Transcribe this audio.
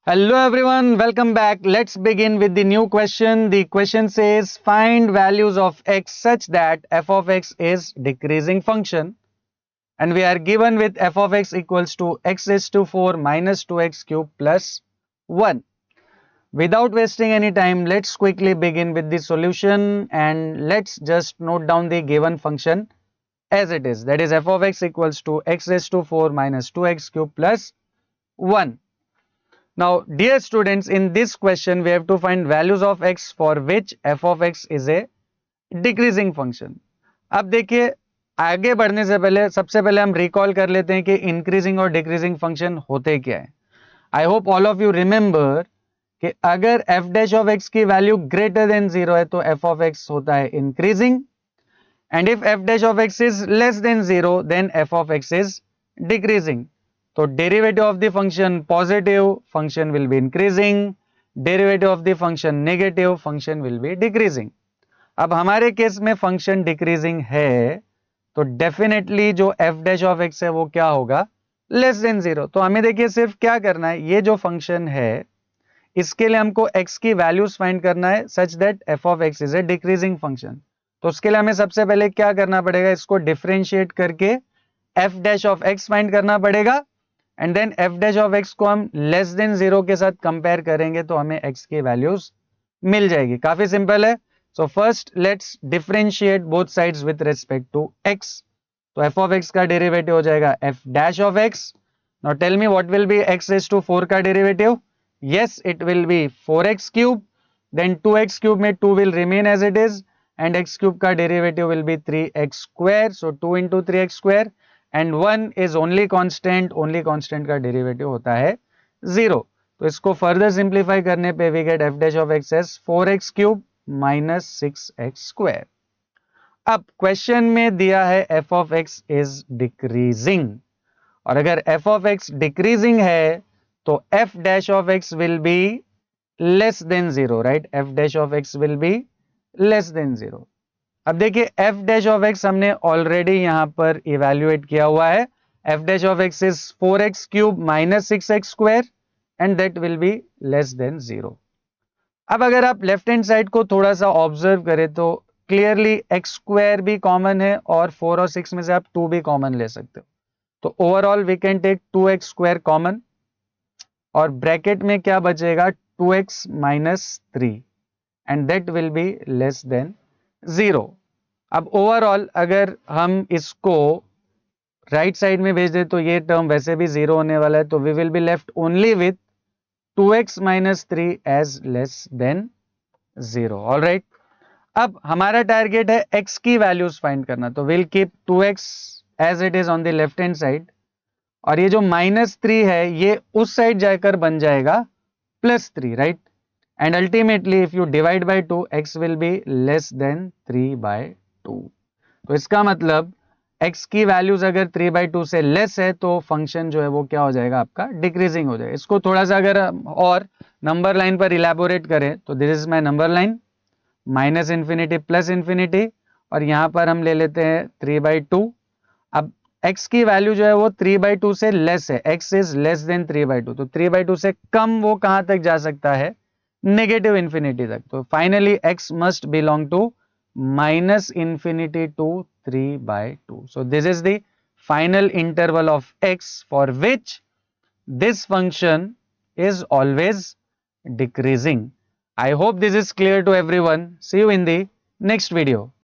Hello everyone, welcome back. Let's begin with the new question. The question says find values of x such that f of x is decreasing function, and we are given with f of x equals to x raised to 4 minus 2x cube plus 1. Without wasting any time, let's quickly begin with the solution and let's just note down the given function as it is. That is f of x equals to x raised to 4 minus 2x cube plus 1. Now, dear students, in this question, we have to find values of x for which f of x is a decreasing function. अब देखिए, आगे बढ़ने से पहले सबसे पहले हम recall कर लेते हैं कि इंक्रीजिंग और डिक्रीजिंग फंक्शन होते क्या है. I hope all of you remember कि अगर f डैश ऑफ x की वैल्यू ग्रेटर देन 0 है तो f of x होता है increasing, and if f dash of x is less than 0 then f of x is decreasing. तो derivative of the function positive, function will be increasing. Derivative of the function negative, function will be decreasing. अब हमारे case में function decreasing है तो definitely जो f dash of x है वो क्या होगा, लेस देन 0. तो हमें देखिए सिर्फ क्या करना है, ये जो फंक्शन है इसके लिए हमको x की वैल्यूज फाइंड करना है such that f of x is a decreasing function. तो उसके लिए हमें सबसे पहले क्या करना पड़ेगा, इसको डिफरेंशिएट करके f dash of x find करना पड़ेगा, and then f dash of x को हम लेस देन 0 के साथ कंपेयर करेंगे तो हमें x की वैल्यूज मिल जाएगी. काफी सिंपल है. So first let's differentiate both sides with respect to x. तो f ऑफ x का डेरिवेटिव हो जाएगा f dash of x. Now tell me what will be x raise to 4 का derivative. Yes, it will be 4x cube, then 2x cube में 2 will remain as it is, and x cube का derivative will be 3x square. So 2 into 3x square, and 1 is only constant का derivative होता है 0. तो इसको further simplify करने पे we get f dash of x as 4x cube minus 6x square. अब question में दिया है f of x is decreasing, और अगर f ऑफ x डिक्रीजिंग है तो f dash of x will be less than 0, right. f dash of x will be less than 0. अब देखिए f डैश ऑफ x हमने ऑलरेडी यहां पर evaluate किया हुआ है. f dash of x is 4x cube minus 6x square, and that will be less than 0. अब अगर आप लेफ्ट हैंड साइड को थोड़ा सा ऑब्जर्व करें तो क्लियरली x स्क्वायर भी कॉमन है और 4 और 6 में से आप 2 भी कॉमन ले सकते हो. तो overall we can take 2x square common, और ब्रैकेट में क्या बचेगा, 2x minus 3, and that will be less than 0. अब ओवरऑल अगर हम इसको राइट साइड में भेज दे तो ये टर्म वैसे भी 0 होने वाला है, तो we will be left only with 2x minus 3 as less than 0. All right. अब हमारा टारगेट है x की वैल्यूज फाइंड करना, तो will keep 2x as it is on the left hand side, और ये जो माइनस 3 है ये उस साइड जाकर बन जाएगा plus 3, right. And ultimately if you divide by 2 x will be less than 3 by 2. तो इसका मतलब x की वैल्यूज अगर 3 बाई 2 से लेस है तो फंक्शन जो है वो क्या हो जाएगा, आपका डिक्रीजिंग हो जाएगा. इसको थोड़ा सा अगर और नंबर लाइन पर इलेबोरेट करें तो this is my number line, minus infinity plus infinity, और यहां पर हम ले लेते हैं 3 बाई 2. अब x की वैल्यू जो है वो 3 बाई 2 से लेस है, x is less than 3 by 2, तो 3 बाई 2 से कम वो कहां तक जा सकता है, नेगेटिव इंफिनिटी तक. तो finally x must belong to minus infinity to 3 by 2. So this is the final interval of x for which this function is always decreasing. I hope this is clear to everyone. See you in the next video.